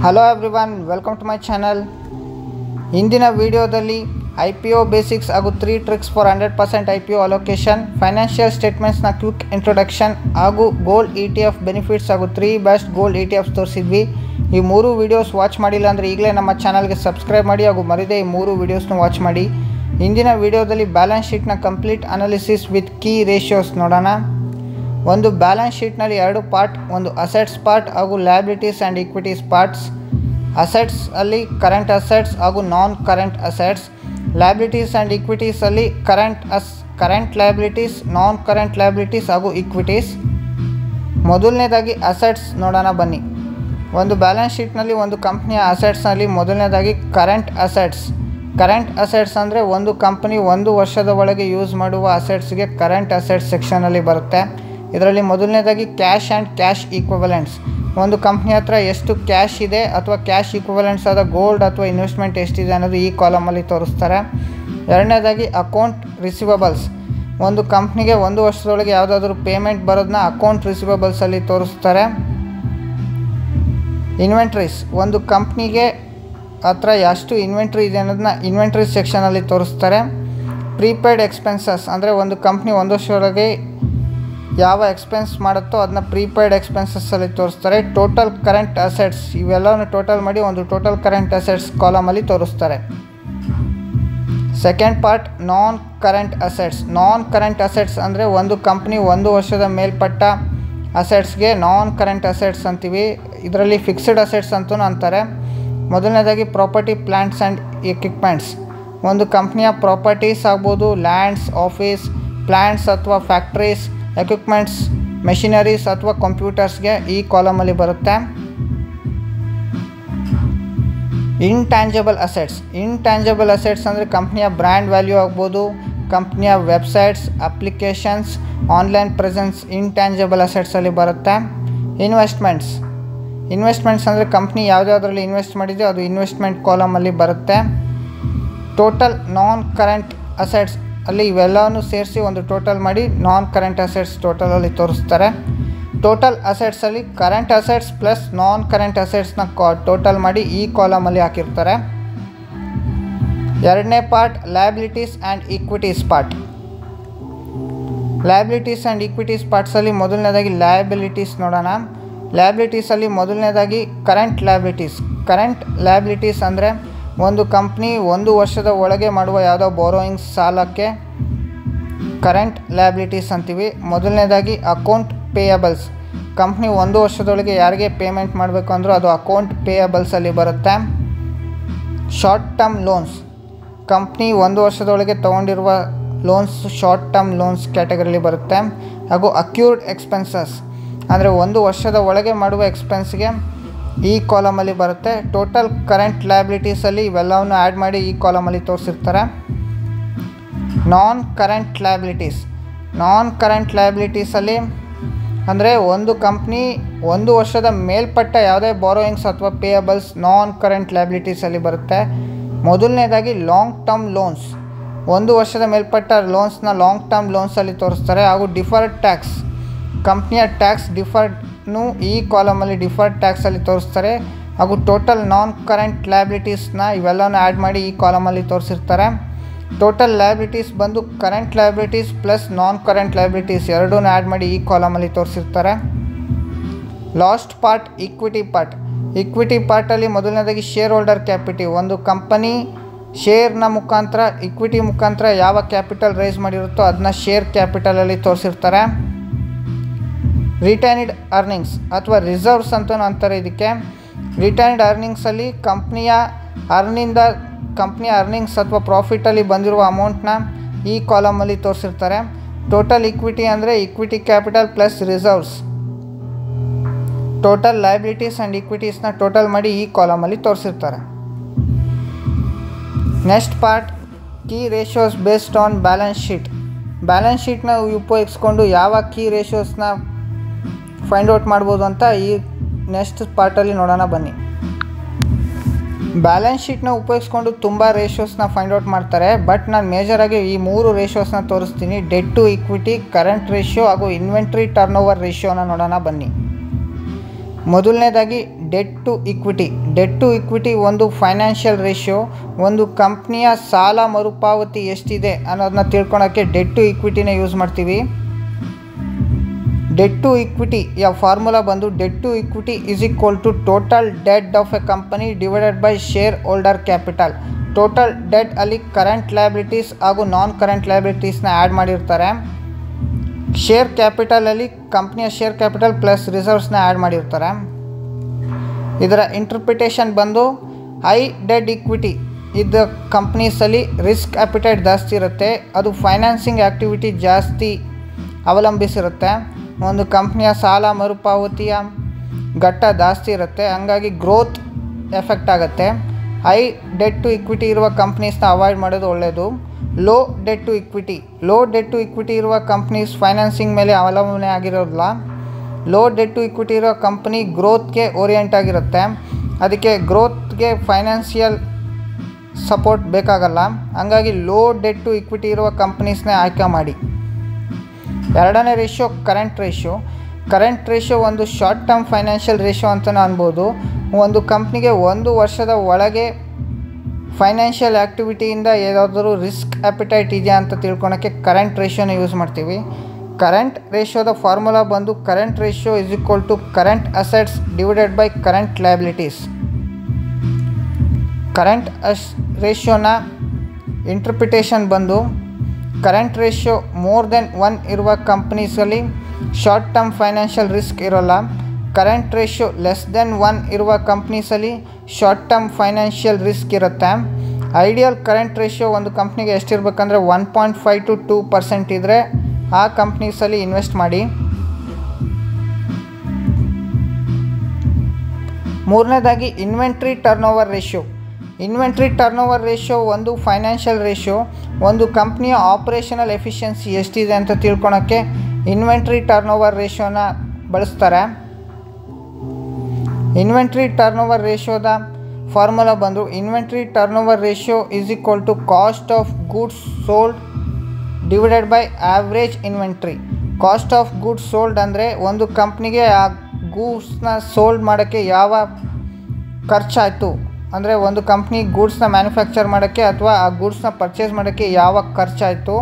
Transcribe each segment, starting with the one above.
Hello everyone, welcome to my channel. ಇಂದಿನ ವಿಡಿಯೋದಲ್ಲಿ IPO basics ಹಾಗೂ 3 tricks for 100% IPO allocation, financial ಸ್ಟೇಟ್ಮೆಂಟ್ಸ್ನ quick introduction ಹಾಗೂ ಗೋಲ್ಡ್ ETF ಬೆನಿಫಿಟ್ಸ್ ಹಾಗೂ 3 ಬೆಸ್ಟ್ ಗೋಲ್ಡ್ ETFs ತೋರಿಸಿದ್ವಿ. ಈ 3 ವೀಡಿಯೋಸ್ ವಾಚ್ ಮಾಡಿಲ್ಲ ಅಂದರೆ ಈಗಲೇ ನಮ್ಮ ಚಾನಲ್ಗೆ ಸಬ್ಸ್ಕ್ರೈಬ್ ಮಾಡಿ ಹಾಗೂ ಮರಿದೇ ಈ 3 ವೀಡಿಯೋಸ್ನ ವಾಚ್ ಮಾಡಿ. ಇಂದಿನ ವಿಡಿಯೋದಲ್ಲಿ ಬ್ಯಾಲೆನ್ಸ್ ಶೀಟ್ನ complete analysis with key ratios ನೋಡೋಣ. ಒಂದು ಬ್ಯಾಲೆನ್ಸ್ ಶೀಟ್ನಲ್ಲಿ 2 ಪಾರ್ಟ್, ಒಂದು ಅಸೆಟ್ಸ್ ಪಾರ್ಟ್ ಹಾಗೂ liabilities and equities parts. Assets ಅಲ್ಲಿ ಕರೆಂಟ್ ಅಸೆಟ್ಸ್ ಹಾಗೂ non current assets, liabilities and ಈಕ್ವಿಟೀಸಲ್ಲಿ current liabilities, non current liabilities ಹಾಗೂ ಈಕ್ವಿಟೀಸ್. ಮೊದಲನೇದಾಗಿ ಅಸೆಟ್ಸ್ ನೋಡೋಣ ಬನ್ನಿ. ಒಂದು ಬ್ಯಾಲೆನ್ಸ್ ಶೀಟ್ನಲ್ಲಿ ಒಂದು ಕಂಪ್ನಿಯ ಅಸೆಟ್ಸ್ನಲ್ಲಿ ಮೊದಲನೇದಾಗಿ ಕರೆಂಟ್ ಅಸೆಟ್ಸ್ ಅಂದರೆ ಒಂದು ಕಂಪನಿ 1 ವರ್ಷದ ಒಳಗೆ ಯೂಸ್ ಮಾಡುವ ಅಸೆಟ್ಸ್ಗೆ ಕರೆಂಟ್ ಅಸೆಟ್ಸ್ ಸೆಕ್ಷನಲ್ಲಿ ಬರುತ್ತೆ. ಇದರಲ್ಲಿ ಮೊದಲನೇದಾಗಿ ಕ್ಯಾಶ್ ಆ್ಯಂಡ್ ಕ್ಯಾಶ್ ಈಕ್ವಿವಲೆಂಟ್ಸ್. ಒಂದು ಕಂಪ್ನಿ ಹತ್ರ ಎಷ್ಟು ಕ್ಯಾಶ್ ಇದೆ ಅಥವಾ ಕ್ಯಾಶ್ ಈಕ್ವಿವಲೆಂಟ್ಸ್ ಆದ ಗೋಲ್ಡ್ ಅಥವಾ ಇನ್ವೆಸ್ಟ್ಮೆಂಟ್ ಎಷ್ಟಿದೆ ಅನ್ನೋದು ಈ ಕಾಲಮಲ್ಲಿ ತೋರಿಸ್ತಾರೆ. ಎರಡನೇದಾಗಿ ಅಕೌಂಟ್ ರಿಸಿವಬಲ್ಸ್. ಒಂದು ಕಂಪ್ನಿಗೆ 1 ವರ್ಷದೊಳಗೆ ಯಾವುದಾದ್ರೂ ಪೇಮೆಂಟ್ ಬರೋದನ್ನ ಅಕೌಂಟ್ ರಿಸಿವಬಲ್ಸಲ್ಲಿ ತೋರಿಸ್ತಾರೆ. ಇನ್ವೆಂಟ್ರೀಸ್. ಒಂದು ಕಂಪ್ನಿಗೆ ಹತ್ರ ಎಷ್ಟು ಇನ್ವೆಂಟ್ರಿ ಇದೆ ಅನ್ನೋದನ್ನ ಇನ್ವೆಂಟ್ರೀಸ್ ಸೆಕ್ಷನಲ್ಲಿ ತೋರಿಸ್ತಾರೆ. ಪ್ರೀಪೇಯ್ಡ್ ಎಕ್ಸ್ಪೆನ್ಸಸ್ ಅಂದರೆ ಒಂದು ಕಂಪ್ನಿ 1 ವರ್ಷದೊಳಗೆ ಯಾವ ಎಕ್ಸ್ಪೆನ್ಸ್ ಮಾಡುತ್ತೋ ಅದನ್ನ ಪ್ರೀಪೇಯ್ಡ್ ಎಕ್ಸ್ಪೆನ್ಸಸ್ಸಲ್ಲಿ ತೋರಿಸ್ತಾರೆ. ಟೋಟಲ್ ಕರೆಂಟ್ ಅಸೆಟ್ಸ್, ಇವೆಲ್ಲವನ್ನು ಟೋಟಲ್ ಮಾಡಿ ಒಂದು ಟೋಟಲ್ ಕರೆಂಟ್ ಅಸೆಟ್ಸ್ ಕಾಲಮಲ್ಲಿ ತೋರಿಸ್ತಾರೆ. ಸೆಕೆಂಡ್ ಪಾರ್ಟ್, ನಾನ್ ಕರೆಂಟ್ ಅಸೆಟ್ಸ್ ಅಂದರೆ ಒಂದು ಕಂಪ್ನಿ 1 ವರ್ಷದ ಮೇಲ್ಪಟ್ಟ ಅಸೆಟ್ಸ್ಗೆ ನಾನ್ ಕರೆಂಟ್ ಅಸೆಟ್ಸ್ ಅಂತೀವಿ. ಇದರಲ್ಲಿ ಫಿಕ್ಸ್ಡ್ ಅಸೆಟ್ಸ್ ಅಂತಲೂ ಅಂತಾರೆ. ಮೊದಲನೇದಾಗಿ ಪ್ರಾಪರ್ಟಿ, ಪ್ಲ್ಯಾಂಟ್ಸ್ ಆ್ಯಂಡ್ ಎಕ್ವಿಪ್ಮೆಂಟ್ಸ್. ಒಂದು ಕಂಪ್ನಿಯ ಪ್ರಾಪರ್ಟೀಸ್ ಆಗ್ಬೋದು, ಲ್ಯಾಂಡ್ಸ್, ಆಫೀಸ್, ಪ್ಲ್ಯಾಂಟ್ಸ್ ಅಥವಾ ಫ್ಯಾಕ್ಟ್ರೀಸ್, ಎಕ್ವಿಪ್ಮೆಂಟ್ಸ್, ಮೆಷಿನರೀಸ್ ಅಥವಾ ಕಂಪ್ಯೂಟರ್ಸ್ಗೆ ಈ ಕಾಲಮಲ್ಲಿ ಬರುತ್ತೆ. ಇಂಟ್ಯಾಂಜಬಲ್ ಅಸೆಟ್ಸ್ ಅಂದರೆ ಕಂಪ್ನಿಯ ಬ್ರ್ಯಾಂಡ್ ವ್ಯಾಲ್ಯೂ ಆಗ್ಬೋದು, ಕಂಪ್ನಿಯ websites, applications, online presence intangible ಅಸೆಟ್ಸಲ್ಲಿ ಬರುತ್ತೆ. ಇನ್ವೆಸ್ಟ್ಮೆಂಟ್ಸ್ ಅಂದರೆ ಕಂಪ್ನಿ ಯಾವುದ್ಯಾವುದರಲ್ಲಿ ಇನ್ವೆಸ್ಟ್ ಮಾಡಿದೆ ಅದು ಇನ್ವೆಸ್ಟ್ಮೆಂಟ್ ಕಾಲಮಲ್ಲಿ ಬರುತ್ತೆ. ಟೋಟಲ್ ನಾನ್ ಕರೆಂಟ್ ಅಸೆಟ್ಸ್ ಅಲ್ಲಿ ಇವೆಲ್ಲವನ್ನು ಸೇರಿಸಿ ಒಂದು ಟೋಟಲ್ ಮಾಡಿ ನಾನ್ ಕರೆಂಟ್ ಅಸೆಟ್ಸ್ ಟೋಟಲಲ್ಲಿ ತೋರಿಸ್ತಾರೆ. ಟೋಟಲ್ ಅಸೆಟ್ಸಲ್ಲಿ current assets plus non current ಅಸೆಟ್ಸ್ನ ಟೋಟಲ್ ಮಾಡಿ ಈ ಕಾಲಮಲ್ಲಿ ಹಾಕಿರ್ತಾರೆ. ಎರಡನೇ ಪಾರ್ಟ್, ಲಯಬಿಲಿಟೀಸ್ ಆ್ಯಂಡ್ ಈಕ್ವಿಟೀಸ್ ಪಾರ್ಟ್ಸಲ್ಲಿ ಮೊದಲನೇದಾಗಿ ಲಯಬಿಲಿಟೀಸ್ ನೋಡೋಣ. ಲಯಬಿಲಿಟೀಸಲ್ಲಿ ಮೊದಲನೇದಾಗಿ ಕರೆಂಟ್ ಲಯಬಿಲಿಟೀಸ್ ಅಂದರೆ ಒಂದು ಕಂಪ್ನಿ 1 ವರ್ಷದ ಒಳಗೆ ಮಾಡುವ ಯಾವುದೋ ಬೋರೋಯಿಂಗ್ಸ್, ಸಾಲಕ್ಕೆ ಕರೆಂಟ್ ಲಯಬಿಲಿಟೀಸ್ ಅಂತೀವಿ. ಮೊದಲನೇದಾಗಿ ಅಕೌಂಟ್ ಪೇಯಬಲ್ಸ್. ಕಂಪ್ನಿ 1 ವರ್ಷದೊಳಗೆ ಯಾರಿಗೆ ಪೇಮೆಂಟ್ ಮಾಡಬೇಕು ಅಂದರೂ ಅದು ಅಕೌಂಟ್ ಪೇಯಬಲ್ಸಲ್ಲಿ ಬರುತ್ತೆ. Short term loans. ಕಂಪ್ನಿ 1 ವರ್ಷದೊಳಗೆ ತೊಗೊಂಡಿರುವ ಲೋನ್ಸ್ ಶಾರ್ಟ್ ಟರ್ಮ್ ಲೋನ್ಸ್ ಕ್ಯಾಟಗರಿಲಿ ಬರುತ್ತೆ. ಹಾಗೂ ಅಕ್ಯೂರ್ಡ್ ಎಕ್ಸ್ಪೆನ್ಸಸ್ ಅಂದರೆ 1 ವರ್ಷದ ಒಳಗೆ ಮಾಡುವ ಎಕ್ಸ್ಪೆನ್ಸ್ಗೆ ಈ ಕಾಲಮಲ್ಲಿ ಬರುತ್ತೆ. ಟೋಟಲ್ ಕರೆಂಟ್ ಲಯಬಿಲಿಟೀಸಲ್ಲಿ ಇವೆಲ್ಲವನ್ನು ಆ್ಯಡ್ ಮಾಡಿ ಈ ಕಾಲಮಲ್ಲಿ ತೋರಿಸಿರ್ತಾರೆ. ನಾನ್ ಕರೆಂಟ್ ಲಯಬಿಲಿಟೀಸಲ್ಲಿ ಅಂದರೆ ಒಂದು ಕಂಪ್ನಿ 1 ವರ್ಷದ ಮೇಲ್ಪಟ್ಟ ಯಾವುದೇ ಬಾರೋಯಿಂಗ್ಸ್ ಅಥವಾ ಪೇಯಬಲ್ಸ್ ನಾನ್ ಕರೆಂಟ್ ಲಯಬಿಲಿಟೀಸಲ್ಲಿ ಬರುತ್ತೆ. ಮೊದಲನೇದಾಗಿ ಲಾಂಗ್ ಟರ್ಮ್ ಲೋನ್ಸ್. 1 ವರ್ಷದ ಮೇಲ್ಪಟ್ಟ ಲೋನ್ಸ್ನ ಲಾಂಗ್ ಟರ್ಮ್ ಲೋನ್ಸಲ್ಲಿ ತೋರಿಸ್ತಾರೆ. ಹಾಗೂ ಡಿಫರ್ಡ್ ಟ್ಯಾಕ್ಸ್. ಕಂಪ್ನಿಯ ಟ್ಯಾಕ್ಸ್ ಡಿಫರ್ಡ್ನು ಈ ಕಾಲಮಲ್ಲಿ ಡಿಫರ್ಡ್ ಟ್ಯಾಕ್ಸಲ್ಲಿ ತೋರಿಸ್ತಾರೆ. ಹಾಗೂ ಟೋಟಲ್ ನಾನ್ ಕರೆಂಟ್ ಲಯಬಿಲಿಟೀಸ್ನ ಇವೆಲ್ಲವನ್ನು ಆ್ಯಡ್ ಮಾಡಿ ಈ ಕಾಲಮಲ್ಲಿ ತೋರಿಸಿರ್ತಾರೆ. ಟೋಟಲ್ ಲಯಬಿಲಿಟೀಸ್ ಬಂದು current liabilities plus non current liabilities ಎರಡೂ ಆ್ಯಡ್ ಮಾಡಿ ಈ ಕಾಲಮಲ್ಲಿ ತೋರಿಸಿರ್ತಾರೆ. ಲಾಸ್ಟ್ ಪಾರ್ಟ್, ಈಕ್ವಿಟಿ ಪಾರ್ಟಲ್ಲಿ ಮೊದಲನೇದಾಗಿ ಶೇರ್ ಹೋಲ್ಡರ್ ಕ್ಯಾಪಿಟಿ. ಒಂದು ಕಂಪನಿ ಶೇರ್ನ ಮುಖಾಂತರ, ಈಕ್ವಿಟಿ ಮುಖಾಂತರ ಯಾವ ಕ್ಯಾಪಿಟಲ್ ರೈಸ್ ಮಾಡಿರುತ್ತೋ ಅದನ್ನ ಶೇರ್ ಕ್ಯಾಪಿಟಲಲ್ಲಿ ತೋರಿಸಿರ್ತಾರೆ. ರಿಟೈನ್ಡ್ ಅರ್ನಿಂಗ್ಸ್ ಅಥವಾ ರಿಸರ್ವ್ಸ್ ಅಂತಲೂ ಅಂತಾರೆ ಇದಕ್ಕೆ. ರಿಟೈನ್ಡ್ ಅರ್ನಿಂಗ್ಸಲ್ಲಿ ಕಂಪ್ನಿಯ ಅರ್ನಿಂಗ್ಸ್ ಅಥವಾ ಪ್ರಾಫಿಟಲ್ಲಿ ಬಂದಿರುವ ಅಮೌಂಟ್ನ ಈ ಕಾಲಮಲ್ಲಿ ತೋರಿಸಿರ್ತಾರೆ. ಟೋಟಲ್ ಈಕ್ವಿಟಿ ಅಂದರೆ equity capital plus reserves. Total liabilities and ಈಕ್ವಿಟೀಸ್ನ ಟೋಟಲ್ ಮಾಡಿ ಈ ಕಾಲಮಲ್ಲಿ ತೋರಿಸಿರ್ತಾರೆ. Next part, key ratios based on balance ಶೀಟ್ನ ಉಪಯೋಗಿಸ್ಕೊಂಡು ಯಾವ ಕೀ ರೇಷಿಯೋಸ್ನ ಫೈಂಡ್ ಔಟ್ ಮಾಡ್ಬೋದು ಅಂತ ಈ ನೆಕ್ಸ್ಟ್ ಪಾರ್ಟಲ್ಲಿ ನೋಡೋಣ ಬನ್ನಿ. ಬ್ಯಾಲೆನ್ಸ್ ಶೀಟ್ನ ಉಪಯೋಗಿಸ್ಕೊಂಡು ತುಂಬ ರೇಷಿಯೋಸ್ನ ಫೈಂಡ್ ಔಟ್ ಮಾಡ್ತಾರೆ. ಬಟ್ ನಾನು ಮೇಜರಾಗಿ ಈ 3 ರೇಷಿಯೋಸ್ನ ತೋರಿಸ್ತೀನಿ. Debt to equity, current ratio ಹಾಗೂ ಇನ್ವೆಂಟ್ರಿ ಟರ್ನ್ ಓವರ್ ರೇಷಿಯೋನ ನೋಡೋಣ ಬನ್ನಿ. ಮೊದಲನೇದಾಗಿ debt to equity. Debt to equity ಒಂದು ಫೈನಾನ್ಷಿಯಲ್ ರೇಷಿಯೋ. ಒಂದು ಕಂಪ್ನಿಯ ಸಾಲ ಮರುಪಾವತಿ ಎಷ್ಟಿದೆ ಅನ್ನೋದನ್ನ ತಿಳ್ಕೊಳಕ್ಕೆ ಡೆಟ್ ಟು ಇಕ್ವಿಟಿನ ಯೂಸ್ ಮಾಡ್ತೀವಿ. ಡೆಟ್ ಟು ಇಕ್ವಿಟಿಯ ಫಾರ್ಮುಲಾ ಬಂದು debt to equity is equal to total debt of a company divided by share holder capital. Total debt ಅಲ್ಲಿ ಕರೆಂಟ್ ಲಯಬಿಲಿಟೀಸ್ ಹಾಗೂ ನಾನ್ ಕರೆಂಟ್ ಲಯಬಿಲಿಟೀಸ್ನ ಆ್ಯಡ್ ಮಾಡಿರ್ತಾರೆ. ಶೇರ್ ಕ್ಯಾಪಿಟಲಲ್ಲಿ ಕಂಪ್ನಿಯ ಶೇರ್ ಕ್ಯಾಪಿಟಲ್ ಪ್ಲಸ್ ರಿಸರ್ವ್ಸ್ನ ಆ್ಯಡ್ ಮಾಡಿರ್ತಾರೆ. ಇದರ ಇಂಟರ್ಪ್ರಿಟೇಷನ್ ಬಂದು ಹೈ ಡೆಟ್ ಇಕ್ವಿಟಿ ಇದ್ದ ಕಂಪ್ನೀಸಲ್ಲಿ ರಿಸ್ಕ್ ಅಪಿಟೈಟ್ ಜಾಸ್ತಿ ಇರುತ್ತೆ. ಅದು ಫೈನಾನ್ಸಿಂಗ್ ಆ್ಯಕ್ಟಿವಿಟಿ ಜಾಸ್ತಿ ಅವಲಂಬಿಸಿರುತ್ತೆ. ಒಂದು ಕಂಪ್ನಿಯ ಸಾಲ ಮರುಪಾವತಿಯ ಘಟ್ಟ ಜಾಸ್ತಿ ಇರುತ್ತೆ, ಹಂಗಾಗಿ ಗ್ರೋತ್ ಎಫೆಕ್ಟ್ ಆಗುತ್ತೆ. ಹೈ ಡೆಟ್ ಟು ಇಕ್ವಿಟಿ ಇರುವ ಕಂಪ್ನೀಸ್ನ ಅವಾಯ್ಡ್ ಮಾಡೋದು ಒಳ್ಳೆಯದು. ಲೋ ಡೆಟ್ ಟು ಇಕ್ವಿಟಿ ಇರುವ ಕಂಪ್ನೀಸ್ ಫೈನಾನ್ಸಿಂಗ್ ಮೇಲೆ ಅವಲಂಬನೆ ಆಗಿರೋದಿಲ್ಲ. ಲೋ ಡೆಟ್ ಟು ಇಕ್ವಿಟಿ ಇರೋ ಕಂಪ್ನಿ ಗ್ರೋತ್ಗೆ ಓರಿಯೆಂಟ್ ಆಗಿರುತ್ತೆ. ಅದಕ್ಕೆ ಗ್ರೋತ್ಗೆ ಫೈನಾನ್ಷಿಯಲ್ ಸಪೋರ್ಟ್ ಬೇಕಾಗಲ್ಲ. ಹಂಗಾಗಿ ಲೋ ಡೆಟ್ ಟು ಇಕ್ವಿಟಿ ಇರುವ ಕಂಪ್ನೀಸ್ನೇ ಆಯ್ಕೆ ಮಾಡಿ. ಎರಡನೇ ratio current ratio. Current ratio ಒಂದು ಶಾರ್ಟ್ ಟರ್ಮ್ ಫೈನಾನ್ಷಿಯಲ್ ರೇಷಿಯೋ ಅಂತಲೂ ಅನ್ಬೋದು. ಒಂದು ಕಂಪ್ನಿಗೆ 1 ವರ್ಷದ ಒಳಗೆ ಫೈನಾನ್ಷಿಯಲ್ ಆ್ಯಕ್ಟಿವಿಟಿಯಿಂದ ಯಾವುದಾದ್ರೂ ರಿಸ್ಕ್ ಅಪಿಟೈಟ್ ಇದೆಯಾ ಅಂತ ತಿಳ್ಕೊಳಕ್ಕೆ ಕರೆಂಟ್ ರೇಷಿಯೋನ ಯೂಸ್ ಮಾಡ್ತೀವಿ. ಕರೆಂಟ್ ರೇಷಿಯೋದ ಫಾರ್ಮುಲಾ ಬಂದು current ratio is equal to current assets divided by current liabilities. Current ರೇಷಿಯೋನ ಇಂಟರ್ಪ್ರಿಟೇಷನ್ ಬಂದು ಕರೆಂಟ್ ರೇಷಿಯೋ ಮೋರ್ ದೆನ್ 1 ಇರುವ ಕಂಪ್ನೀಸಲ್ಲಿ ಶಾರ್ಟ್ ಟರ್ಮ್ ಫೈನಾನ್ಷಿಯಲ್ ರಿಸ್ಕ್ ಇರೋಲ್ಲ. ಕರೆಂಟ್ ರೇಷಿಯೋ ಲೆಸ್ ದೆನ್ 1 ಇರುವ ಕಂಪ್ನೀಸಲ್ಲಿ ಶಾರ್ಟ್ ಟರ್ಮ್ ಫೈನಾನ್ಷಿಯಲ್ ರಿಸ್ಕ್ ಇರುತ್ತೆ. ಐಡಿಯಲ್ ಕರೆಂಟ್ ರೇಷಿಯೋ ಒಂದು ಕಂಪ್ನಿಗೆ ಎಷ್ಟಿರಬೇಕಂದ್ರೆ 1.5 to 2% ಇದ್ದರೆ ಆ ಕಂಪ್ನೀಸಲ್ಲಿ ಇನ್ವೆಸ್ಟ್ ಮಾಡಿ. ಮೂರನೇದಾಗಿ inventory turnover ratio. Inventory turnover ratio ಒಂದು ಫೈನಾನ್ಷಿಯಲ್ ರೇಷಿಯೋ. ಒಂದು ಕಂಪ್ನಿಯ ಆಪರೇಷನಲ್ ಎಫಿಷಿಯನ್ಸಿ ಎಷ್ಟಿದೆ ಅಂತ ತಿಳ್ಕೊಳಕ್ಕೆ ಇನ್ವೆಂಟ್ರಿ ಟರ್ನೋವರ್ ರೇಷಿಯೋನ ಬಳಸ್ತಾರೆ. ಇನ್ವೆಂಟ್ರಿ ಟರ್ನೋವರ್ ರೇಷಿಯೋದ ಫಾರ್ಮುಲಾ ಬಂದು inventory turnover ratio is equal to cost of goods sold divided by average inventory. Cost of goods sold ಅಂದರೆ ಒಂದು ಕಂಪ್ನಿಗೆ ಆ ಗೂಡ್ಸ್ನ ಸೋಲ್ಡ್ ಮಾಡೋಕ್ಕೆ ಯಾವ ಖರ್ಚಾಯಿತು, ಅಂದರೆ ಒಂದು ಕಂಪ್ನಿ ಗೂಡ್ಸ್ನ ಮ್ಯಾನುಫ್ಯಾಕ್ಚರ್ ಮಾಡೋಕ್ಕೆ ಅಥವಾ ಆ ಗೂಡ್ಸ್ನ ಪರ್ಚೇಸ್ ಮಾಡೋಕ್ಕೆ ಯಾವ ಖರ್ಚಾಯಿತು.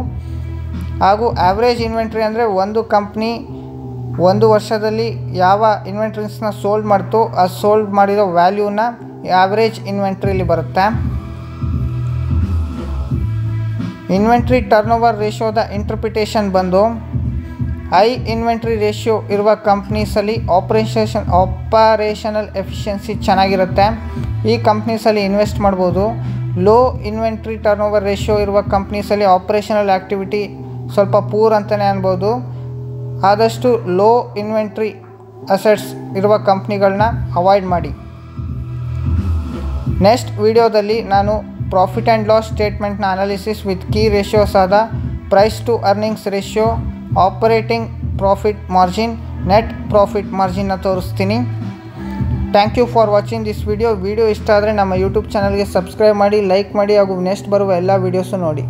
ಹಾಗೂ ಆವ್ರೇಜ್ ಇನ್ವೆಂಟ್ರಿ ಅಂದರೆ ಒಂದು ಕಂಪ್ನಿ 1 ವರ್ಷದಲ್ಲಿ ಯಾವ ಇನ್ವೆಂಟ್ರೀಸ್ನ ಸೋಲ್ಡ್ ಮಾಡ್ತು ಆ ಸೋಲ್ಡ್ ಮಾಡಿರೋ ವ್ಯಾಲ್ಯೂನ ಆವ್ರೇಜ್ ಇನ್ವೆಂಟ್ರಿಲಿ ಬರುತ್ತೆ. ಇನ್ವೆಂಟ್ರಿ ಟರ್ನೋವರ್ ರೇಷಿಯೋದ ಇಂಟರ್ಪ್ರಿಟೇಷನ್ ಬಂದು ಹೈ ಇನ್ವೆಂಟ್ರಿ ರೇಷಿಯೋ ಇರುವ ಕಂಪ್ನೀಸಲ್ಲಿ ಆಪರೇಷನಲ್ ಎಫಿಷಿಯನ್ಸಿ ಚೆನ್ನಾಗಿರುತ್ತೆ, ಈ ಕಂಪ್ನೀಸಲ್ಲಿ ಇನ್ವೆಸ್ಟ್ ಮಾಡ್ಬೋದು. ಲೋ ಇನ್ವೆಂಟ್ರಿ ಟರ್ನೋವರ್ ರೇಷಿಯೋ ಇರುವ ಕಂಪ್ನೀಸಲ್ಲಿ ಆಪರೇಷನಲ್ ಆ್ಯಕ್ಟಿವಿಟಿ ಸ್ವಲ್ಪ ಪೂರ್ ಅಂತಲೇ ಅನ್ಬೋದು. ಆದಷ್ಟು ಲೋ ಇನ್ವೆಂಟ್ರಿ ಅಸೆಟ್ಸ್ ಇರುವ ಕಂಪ್ನಿಗಳನ್ನ ಅವಾಯ್ಡ್ ಮಾಡಿ. ನೆಕ್ಸ್ಟ್ ವಿಡಿಯೋದಲ್ಲಿ ನಾನು ಪ್ರಾಫಿಟ್ ಆ್ಯಂಡ್ ಲಾಸ್ ಸ್ಟೇಟ್ಮೆಂಟ್ನ ಅನಾಲಿಸಿಸ್ ವಿತ್ ಕೀ ರೇಷಿಯೋಸ್ ಆದ price to earnings ratio, operating profit margin, net profit ಮಾರ್ಜಿನ್ನ ತೋರಿಸ್ತೀನಿ. Thank you for watching this video. Video ಇಷ್ಟ ಆದರೆ ನಮ್ಮ ಯೂಟ್ಯೂಬ್ ಚಾನಲ್ಗೆ ಸಬ್ಸ್ಕ್ರೈಬ್ ಮಾಡಿ, ಲೈಕ್ ಮಾಡಿ ಹಾಗೂ ನೆಕ್ಸ್ಟ್ ಬರುವ ಎಲ್ಲ ವೀಡಿಯೋಸು ನೋಡಿ.